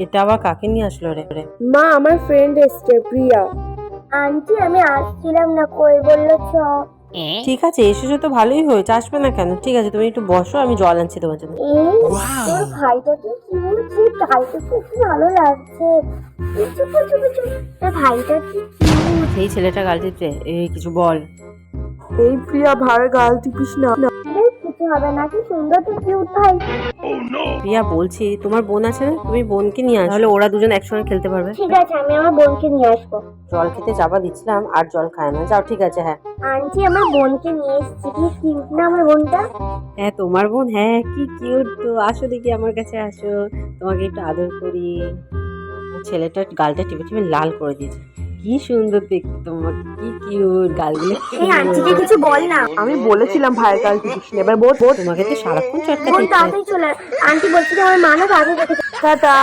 এটা আবার কাকে নিয়ে আসলো রে? মা, আমার ফ্রেন্ড এসছে, প্রিয়া। আন্টি আমি আসছিলাম না, কই বললো চ। ঠিক আছে, এসেছো তো ভালোই হয়েছে, আসবে না কেন? ঠিক আছে, তুমি একটু বসো, আমি জল আনছি তোমার জন্য। এই তোর ভাইটাকে কি বলছি, গালটা খুব ভালো লাগছে। চুপ চুপ চুপ চুপ, তোর ভাইটা কি কিউট। সেই ছেলেটা গাল টিপছে, এই কিছু বল। এই প্রিয়া, ভাইয়ের গাল টিপিস না। কিছু হবে না, কি সুন্দর তো কিউট ভাই। প্রিয়া বলছি, তোমার বোন আছে না, তুমি বোনকে নিয়ে আসো, তাহলে ওরা দুজন একসঙ্গে খেলতে পারবে। ঠিক আছে, আমি আমার বোনকে নিয়ে আসবো। জল খেতে যাবা দিচ্ছিলাম, আর জল খায় না, যাও। ঠিক আছে, হ্যাঁ। আন্টি আমার বোনকে নিয়ে এসেছি, কি কিউট না আমার বোনটা। হ্যাঁ, তোমার বোন, হ্যাঁ কি কিউট তো। আসো দেখি, আমার কাছে আসো, তোমাকে একটু আদর করি। ছেলেটা গালটা টিপে টিপে লাল করে দিয়েছে। কি সুন্দর দেখতে তোমাকে, কি কিউট গালগুলো। এই আন্টিকে কিছু বল না। আমি বলেছিলাম ভাইয়ের গাল টিপিস না, এবার বোধ। তোমাকে তো সারাক্ষণ চটকা বোন দিতে তাড়াতাড়ি চলে আয়। আন্টি বলছি যে আমার মা না কাজে দেখেছে। টাটা।